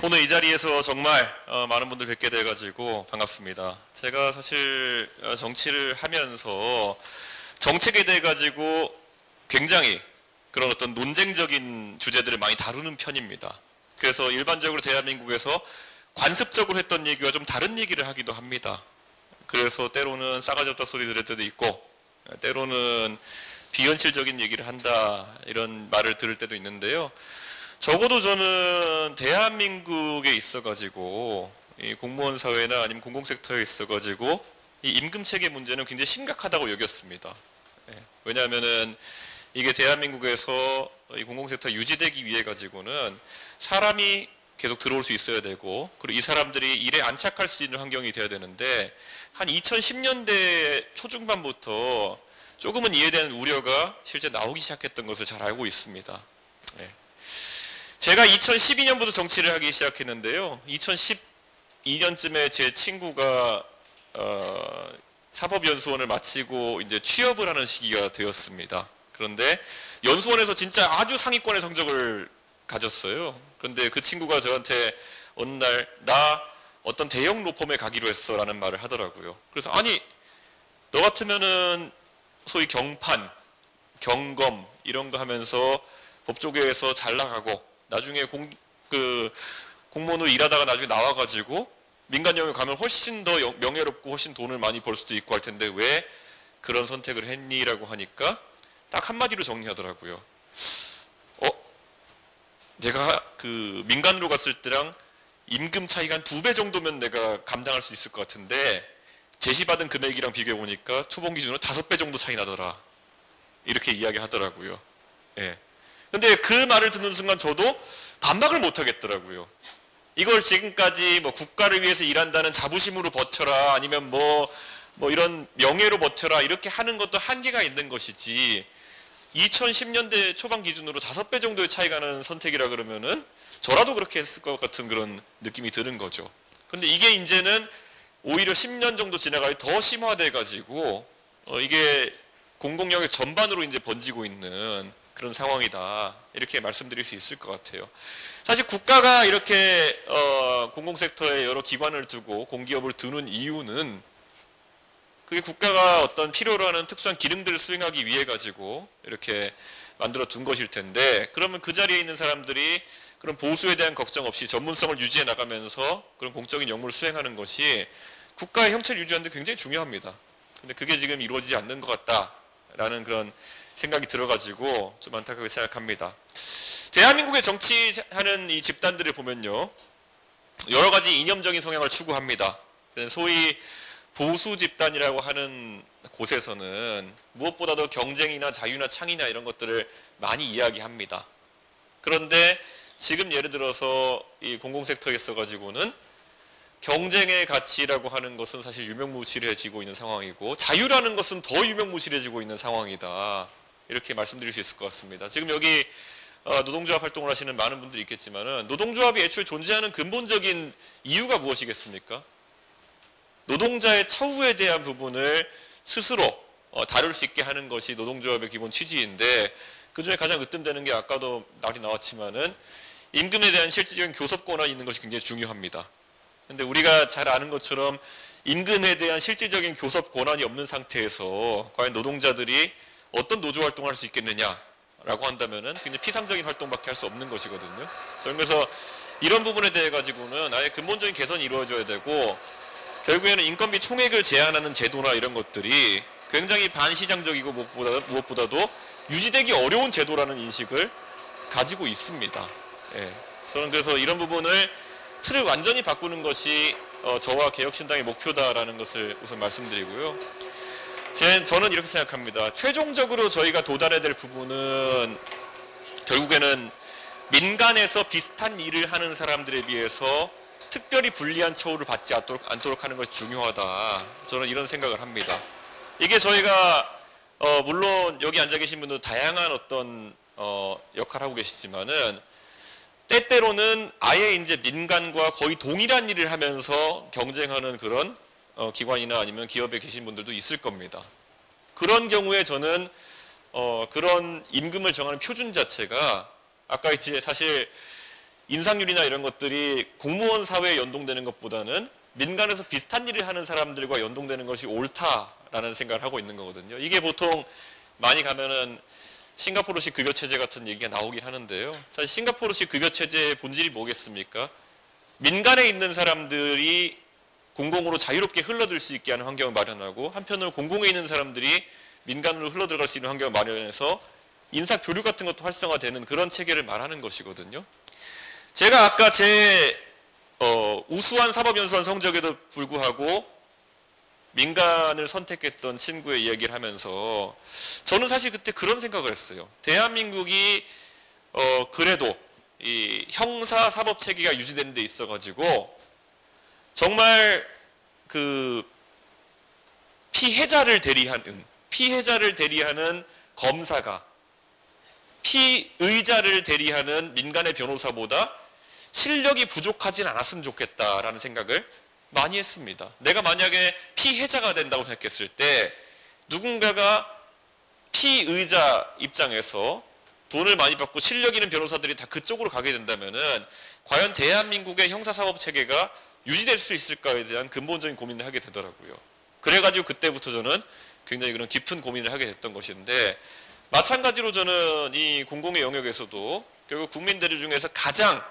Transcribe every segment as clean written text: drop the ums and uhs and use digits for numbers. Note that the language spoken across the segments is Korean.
오늘 이 자리에서 정말 많은 분들 뵙게 돼가지고 반갑습니다. 제가 사실 정치를 하면서 정책에 대해 가지고 굉장히 그런 어떤 논쟁적인 주제들을 많이 다루는 편입니다. 그래서 일반적으로 대한민국에서 관습적으로 했던 얘기와 좀 다른 얘기를 하기도 합니다. 그래서 때로는 싸가지 없다 소리 들을 때도 있고, 때로는 비현실적인 얘기를 한다 이런 말을 들을 때도 있는데요. 적어도 저는 대한민국에 있어가지고 이 공무원 사회나 아니면 공공섹터에 있어가지고 이 임금 체계 문제는 굉장히 심각하다고 여겼습니다. 왜냐하면은 이게 대한민국에서 이 공공섹터 유지되기 위해 가지고는 사람이 계속 들어올 수 있어야 되고, 그리고 이 사람들이 일에 안착할 수 있는 환경이 돼야 되는데, 한 2010년대 초중반부터 조금은 이해되는 우려가 실제 나오기 시작했던 것을 잘 알고 있습니다. 제가 2012년부터 정치를 하기 시작했는데요. 2012년쯤에 제 친구가 사법연수원을 마치고 이제 취업을 하는 시기가 되었습니다. 그런데 연수원에서 진짜 아주 상위권의 성적을 가졌어요. 그런데 그 친구가 저한테 어느 날 나 어떤 대형 로펌에 가기로 했어 라는 말을 하더라고요. 그래서 아니 너 같으면은 소위 경판, 경검 이런 거 하면서 법조계에서 잘 나가고 나중에 공무원으로 일하다가 나중에 나와가지고 민간 영역 가면 훨씬 더 명예롭고 훨씬 돈을 많이 벌 수도 있고 할 텐데 왜 그런 선택을 했니? 라고 하니까 딱 한마디로 정리하더라고요. 내가 그 민간으로 갔을 때랑 임금 차이가 한 2배 정도면 내가 감당할 수 있을 것 같은데 제시받은 금액이랑 비교해 보니까 초봉 기준으로 5배 정도 차이 나더라. 이렇게 이야기 하더라고요. 근데 그 말을 듣는 순간 저도 반박을 못 하겠더라고요. 이걸 지금까지 뭐 국가를 위해서 일한다는 자부심으로 버텨라, 아니면 뭐 이런 명예로 버텨라 이렇게 하는 것도 한계가 있는 것이지, 2010년대 초반 기준으로 5배 정도의 차이가 나는 선택이라 그러면은 저라도 그렇게 했을 것 같은 그런 느낌이 드는 거죠. 근데 이게 이제는 오히려 10년 정도 지나가야 더 심화돼 가지고 이게 공공영역 전반으로 이제 번지고 있는 그런 상황이다, 이렇게 말씀드릴 수 있을 것 같아요. 사실 국가가 이렇게 공공섹터에 여러 기관을 두고 공기업을 두는 이유는 그게 국가가 어떤 필요로 하는 특수한 기능들을 수행하기 위해 가지고 이렇게 만들어 둔 것일 텐데, 그러면 그 자리에 있는 사람들이 그런 보수에 대한 걱정 없이 전문성을 유지해 나가면서 그런 공적인 역무를 수행하는 것이 국가의 형체를 유지하는 데 굉장히 중요합니다. 근데 그게 지금 이루어지지 않는 것 같다라는 그런 생각이 들어가지고 좀 안타깝게 생각합니다. 대한민국의 정치하는 이 집단들을 보면요, 여러 가지 이념적인 성향을 추구합니다. 소위 보수 집단이라고 하는 곳에서는 무엇보다도 경쟁이나 자유나 창의나 이런 것들을 많이 이야기합니다. 그런데 지금 예를 들어서 이 공공섹터에 있어가지고는 경쟁의 가치라고 하는 것은 사실 유명무실해지고 있는 상황이고, 자유라는 것은 더 유명무실해지고 있는 상황이다, 이렇게 말씀드릴 수 있을 것 같습니다. 지금 여기 노동조합 활동을 하시는 많은 분들이 있겠지만은 노동조합이 애초에 존재하는 근본적인 이유가 무엇이겠습니까? 노동자의 처우에 대한 부분을 스스로 다룰 수 있게 하는 것이 노동조합의 기본 취지인데, 그 중에 가장 으뜸되는 게 아까도 말이 나왔지만은 임금에 대한 실질적인 교섭 권한이 있는 것이 굉장히 중요합니다. 근데 우리가 잘 아는 것처럼 임금에 대한 실질적인 교섭 권한이 없는 상태에서 과연 노동자들이 어떤 노조 활동을 할 수 있겠느냐라고 한다면은 굉장히 피상적인 활동밖에 할 수 없는 것이거든요. 그래서 이런 부분에 대해 가지고는 아예 근본적인 개선이 이루어져야 되고, 결국에는 인건비 총액을 제한하는 제도나 이런 것들이 굉장히 반시장적이고 무엇보다도 유지되기 어려운 제도라는 인식을 가지고 있습니다. 저는 그래서 이런 부분을 틀을 완전히 바꾸는 것이 저와 개혁신당의 목표다라는 것을 우선 말씀드리고요. 저는 이렇게 생각합니다. 최종적으로 저희가 도달해야 될 부분은 결국에는 민간에서 비슷한 일을 하는 사람들에 비해서 특별히 불리한 처우를 받지 않도록 하는 것이 중요하다, 저는 이런 생각을 합니다. 이게 저희가 물론 여기 앉아 계신 분도 다양한 어떤 역할을 하고 계시지만은 때때로는 아예 이제 민간과 거의 동일한 일을 하면서 경쟁하는 그런 기관이나 아니면 기업에 계신 분들도 있을 겁니다. 그런 경우에 저는 그런 임금을 정하는 표준 자체가 아까 이제 사실 인상률이나 이런 것들이 공무원 사회에 연동되는 것보다는 민간에서 비슷한 일을 하는 사람들과 연동되는 것이 옳다라는 생각을 하고 있는 거거든요. 이게 보통 많이 가면은 싱가포르식 급여체제 같은 얘기가 나오긴 하는데요. 사실 싱가포르식 급여체제의 본질이 뭐겠습니까? 민간에 있는 사람들이 공공으로 자유롭게 흘러들 수 있게 하는 환경을 마련하고, 한편으로 공공에 있는 사람들이 민간으로 흘러들어갈 수 있는 환경을 마련해서 인사 교류 같은 것도 활성화되는 그런 체계를 말하는 것이거든요. 제가 아까 제 우수한 사법연수원 성적에도 불구하고 민간을 선택했던 친구의 이야기를 하면서 저는 사실 그때 그런 생각을 했어요. 대한민국이 그래도 이 형사 사법 체계가 유지되는 데 있어 가지고 정말 그 피해자를 대리하는 검사가 피의자를 대리하는 민간의 변호사보다 실력이 부족하진 않았으면 좋겠다라는 생각을 많이 했습니다. 내가 만약에 피해자가 된다고 생각했을 때 누군가가 피의자 입장에서 돈을 많이 받고 실력 있는 변호사들이 다 그쪽으로 가게 된다면은 과연 대한민국의 형사사법 체계가 유지될 수 있을까에 대한 근본적인 고민을 하게 되더라고요. 그래가지고 그때부터 저는 굉장히 그런 깊은 고민을 하게 됐던 것인데, 마찬가지로 저는 이 공공의 영역에서도 결국 국민들 중에서 가장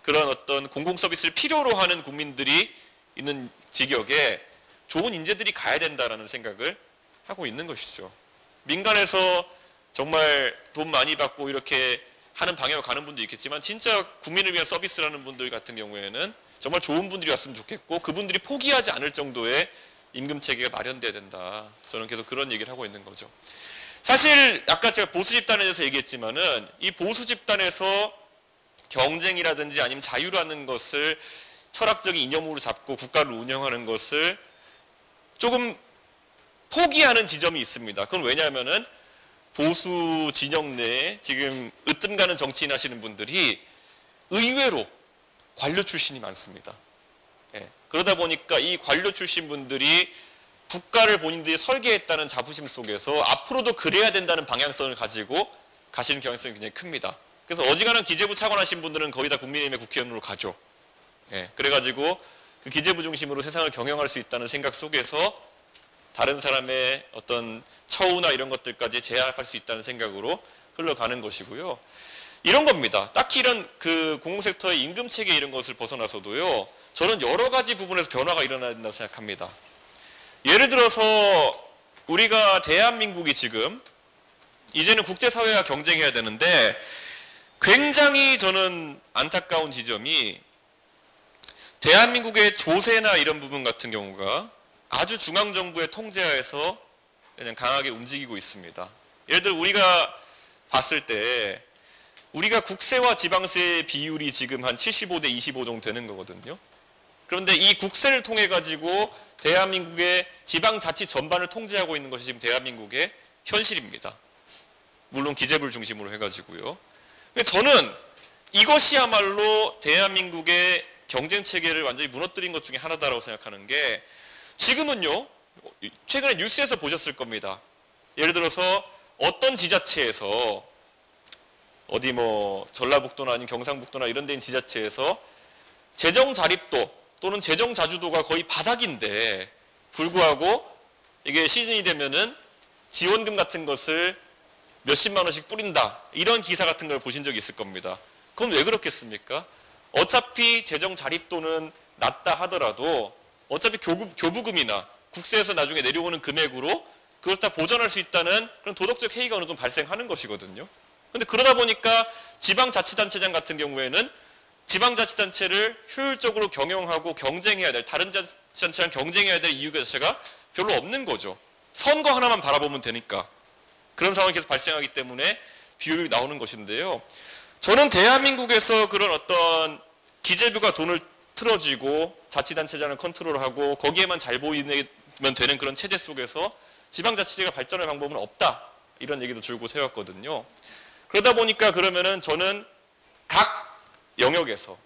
그런 어떤 공공 서비스를 필요로 하는 국민들이 있는 직역에 좋은 인재들이 가야 된다라는 생각을 하고 있는 것이죠. 민간에서 정말 돈 많이 받고 이렇게 하는 방향으로 가는 분도 있겠지만, 진짜 국민을 위한 서비스라는 분들 같은 경우에는 정말 좋은 분들이 왔으면 좋겠고, 그분들이 포기하지 않을 정도의 임금 체계가 마련돼야 된다. 저는 계속 그런 얘기를 하고 있는 거죠. 사실 아까 제가 보수 집단에 대해서 얘기했지만은 이 보수 집단에서 경쟁이라든지 아니면 자유라는 것을 철학적인 이념으로 잡고 국가를 운영하는 것을 조금 포기하는 지점이 있습니다. 그건 왜냐하면은 보수 진영 내에 지금 으뜸가는 정치인 하시는 분들이 의외로 관료 출신이 많습니다. 예. 그러다 보니까 이 관료 출신 분들이 국가를 본인들이 설계했다는 자부심 속에서 앞으로도 그래야 된다는 방향성을 가지고 가시는 경향성이 굉장히 큽니다. 그래서 어지간한 기재부 차관하신 분들은 거의 다 국민의힘의 국회의원으로 가죠. 예. 그래가지고 그 기재부 중심으로 세상을 경영할 수 있다는 생각 속에서 다른 사람의 어떤 처우나 이런 것들까지 제약할 수 있다는 생각으로 흘러가는 것이고요. 이런 겁니다. 딱히 이런 그 공공섹터의 임금 체계 이런 것을 벗어나서도요, 저는 여러 가지 부분에서 변화가 일어나야 된다고 생각합니다. 예를 들어서 우리가 대한민국이 지금 이제는 국제사회와 경쟁해야 되는데, 굉장히 저는 안타까운 지점이 대한민국의 조세나 이런 부분 같은 경우가 아주 중앙정부의 통제하에서 그냥 강하게 움직이고 있습니다. 예를 들어 우리가 봤을 때 우리가 국세와 지방세의 비율이 지금 한 75대 25 정도 되는 거거든요. 그런데 이 국세를 통해 가지고 대한민국의 지방자치 전반을 통제하고 있는 것이 지금 대한민국의 현실입니다. 물론 기재부를 중심으로 해가지고요. 근데 저는 이것이야말로 대한민국의 경쟁체계를 완전히 무너뜨린 것 중에 하나다라고 생각하는 게, 지금은요, 최근에 뉴스에서 보셨을 겁니다. 예를 들어서 어떤 지자체에서 어디 뭐 전라북도나 아니면 경상북도나 이런 데인 지자체에서 재정 자립도 또는 재정 자주도가 거의 바닥인데 불구하고 이게 시즌이 되면은 지원금 같은 것을 몇십만 원씩 뿌린다, 이런 기사 같은 걸 보신 적이 있을 겁니다. 그럼 왜 그렇겠습니까? 어차피 재정 자립도는 낮다 하더라도 어차피 교부금이나 국세에서 나중에 내려오는 금액으로 그걸 다 보전할 수 있다는 그런 도덕적 해이가 어느 정도 발생하는 것이거든요. 그런데 그러다 보니까 지방자치단체장 같은 경우에는 지방자치단체를 효율적으로 경영하고 경쟁해야 될, 다른 자치단체랑 경쟁해야 될 이유 자체가 별로 없는 거죠. 선거 하나만 바라보면 되니까. 그런 상황이 계속 발생하기 때문에 비율이 나오는 것인데요. 저는 대한민국에서 그런 어떤 기재부가 돈을 틀어쥐고 자치단체장을 컨트롤하고 거기에만 잘 보이면 되는 그런 체제 속에서 지방자치제가 발전할 방법은 없다, 이런 얘기도 줄고 세웠거든요. 그러다 보니까 그러면은 저는 각 영역에서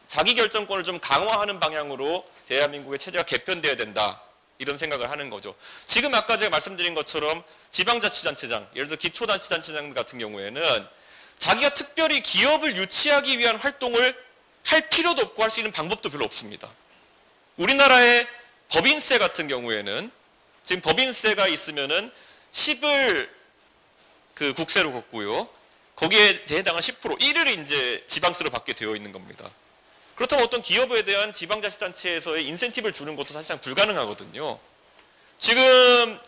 자기결정권을 좀 강화하는 방향으로 대한민국의 체제가 개편돼야 된다, 이런 생각을 하는 거죠. 지금 아까 제가 말씀드린 것처럼 지방자치단체장, 예를 들어 기초자치단체장 같은 경우에는 자기가 특별히 기업을 유치하기 위한 활동을 할 필요도 없고 할 수 있는 방법도 별로 없습니다. 우리나라의 법인세 같은 경우에는 지금 법인세가 있으면은 10을 그 국세로 걷고요. 거기에 해당한 10%, 1을 이제 지방세로 받게 되어 있는 겁니다. 그렇다면 어떤 기업에 대한 지방자치단체에서의 인센티브를 주는 것도 사실상 불가능하거든요. 지금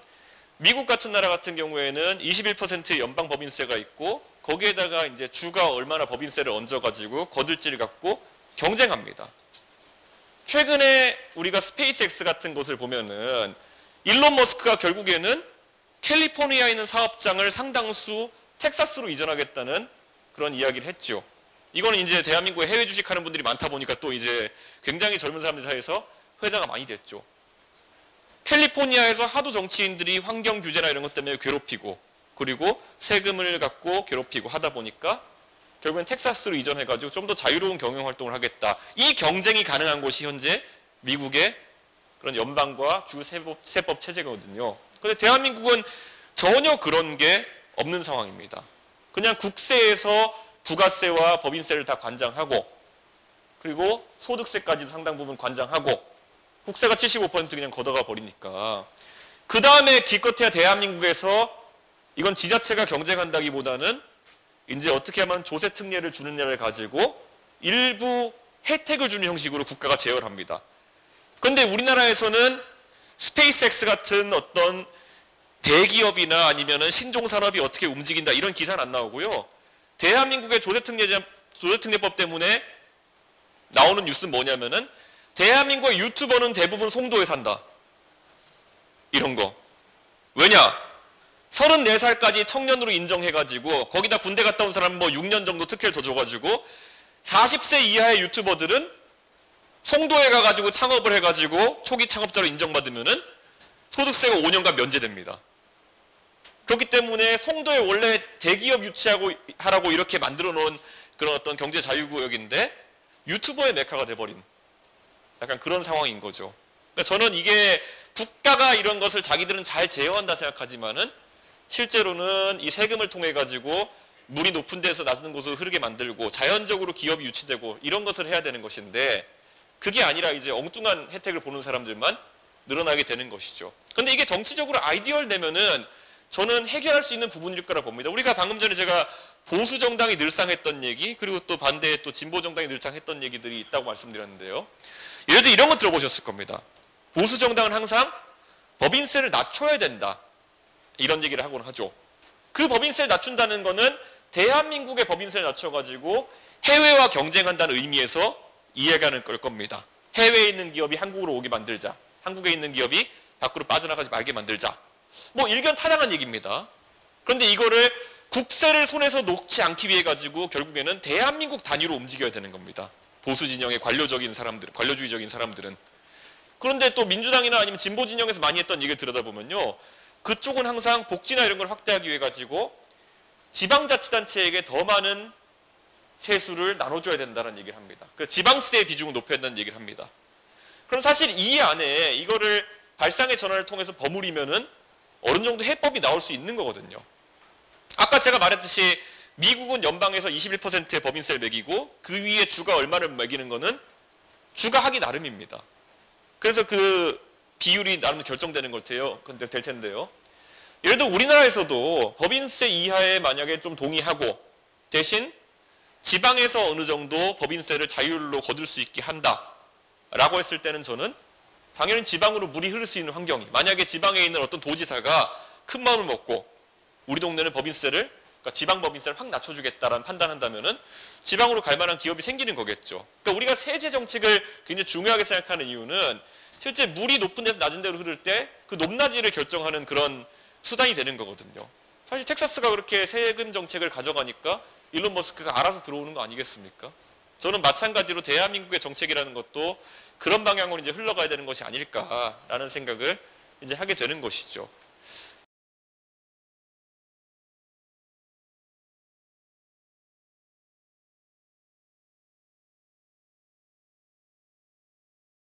미국 같은 나라 같은 경우에는 21%의 연방 법인세가 있고 거기에다가 이제 주가 얼마나 법인세를 얹어가지고 거둘지를 갖고 경쟁합니다. 최근에 우리가 스페이스X 같은 곳을 보면은 일론 머스크가 결국에는 캘리포니아에 있는 사업장을 상당수 텍사스로 이전하겠다는 그런 이야기를 했죠. 이거는 이제 대한민국에 해외 주식하는 분들이 많다 보니까 또 이제 굉장히 젊은 사람들 사이에서 회자가 많이 됐죠. 캘리포니아에서 하도 정치인들이 환경 규제나 이런 것 때문에 괴롭히고 그리고 세금을 갖고 괴롭히고 하다 보니까 결국엔 텍사스로 이전해가지고 좀 더 자유로운 경영 활동을 하겠다. 이 경쟁이 가능한 곳이 현재 미국의 그런 연방과 주 세법 체제거든요. 그런데 대한민국은 전혀 그런 게 없는 상황입니다. 그냥 국세에서 부가세와 법인세를 다 관장하고 그리고 소득세까지도 상당 부분 관장하고 국세가 75% 그냥 걷어가 버리니까 그 다음에 기껏해야 대한민국에서 이건 지자체가 경쟁한다기보다는 이제 어떻게 하면 조세 특례를 주느냐를 가지고 일부 혜택을 주는 형식으로 국가가 제어합니다. 그런데 우리나라에서는 스페이스X 같은 어떤 대기업이나 아니면은 신종산업이 어떻게 움직인다 이런 기사는 안 나오고요. 대한민국의 조세특례법 때문에 나오는 뉴스는 뭐냐면은 대한민국의 유튜버는 대부분 송도에 산다. 이런 거. 왜냐? 34살까지 청년으로 인정해가지고 거기다 군대 갔다 온 사람 뭐 6년 정도 특혜를 더 줘가지고 40세 이하의 유튜버들은 송도에 가가지고 창업을 해가지고 초기 창업자로 인정받으면은 소득세가 5년간 면제됩니다. 그렇기 때문에 송도에 원래 대기업 유치하라고 이렇게 만들어 놓은 그런 어떤 경제 자유구역인데 유튜버의 메카가 돼버린 약간 그런 상황인 거죠. 그러니까 저는 이게 국가가 이런 것을 자기들은 잘 제어한다 생각하지만은 실제로는 이 세금을 통해 가지고 물이 높은 데서 낮은 곳으로 흐르게 만들고 자연적으로 기업이 유치되고 이런 것을 해야 되는 것인데 그게 아니라 이제 엉뚱한 혜택을 보는 사람들만 늘어나게 되는 것이죠. 그런데 이게 정치적으로 아이디어를 내면은 저는 해결할 수 있는 부분일 거라 봅니다. 우리가 방금 전에 제가 보수 정당이 늘상 했던 얘기 그리고 또 반대에 또 진보 정당이 늘상 했던 얘기들이 있다고 말씀드렸는데요. 예를 들어 이런 거 들어보셨을 겁니다. 보수 정당은 항상 법인세를 낮춰야 된다. 이런 얘기를 하곤 하죠. 그 법인세를 낮춘다는 거는 대한민국의 법인세를 낮춰가지고 해외와 경쟁한다는 의미에서 이해가는 걸 겁니다. 해외에 있는 기업이 한국으로 오게 만들자. 한국에 있는 기업이 밖으로 빠져나가지 말게 만들자. 뭐 일견 타당한 얘기입니다. 그런데 이거를 국세를 손에서 놓지 않기 위해 가지고 결국에는 대한민국 단위로 움직여야 되는 겁니다. 보수 진영의 관료적인 사람들, 관료주의적인 사람들은. 그런데 또 민주당이나 아니면 진보 진영에서 많이 했던 얘기를 들여다보면요. 그쪽은 항상 복지나 이런 걸 확대하기 위해 가지고 지방자치단체에게 더 많은 세수를 나눠줘야 된다는 얘기를 합니다. 그 지방세의 비중을 높여야 된다는 얘기를 합니다. 그럼 사실 이 안에 이거를 발상의 전환을 통해서 버무리면은 어느 정도 해법이 나올 수 있는 거거든요. 아까 제가 말했듯이 미국은 연방에서 21%의 법인세를 매기고 그 위에 주가 얼마를 매기는 거는 주가 하기 나름입니다. 그래서 그 비율이 나름 결정되는 될 텐데요. 예를 들어 우리나라에서도 법인세 이하에 만약에 좀 동의하고 대신 지방에서 어느 정도 법인세를 자율로 거둘 수 있게 한다라고 했을 때는 저는 당연히 지방으로 물이 흐를 수 있는 환경이 만약에 지방에 있는 어떤 도지사가 큰 마음을 먹고 우리 동네는 법인세를 그러니까 지방 법인세를 확 낮춰주겠다라는 판단한다면은 지방으로 갈 만한 기업이 생기는 거겠죠. 그러니까 우리가 세제 정책을 굉장히 중요하게 생각하는 이유는 실제 물이 높은 데서 낮은 데로 흐를 때 그 높낮이를 결정하는 그런 수단이 되는 거거든요. 사실 텍사스가 그렇게 세금 정책을 가져가니까 일론 머스크가 알아서 들어오는 거 아니겠습니까? 저는 마찬가지로 대한민국의 정책이라는 것도 그런 방향으로 이제 흘러가야 되는 것이 아닐까라는 생각을 이제 하게 되는 것이죠.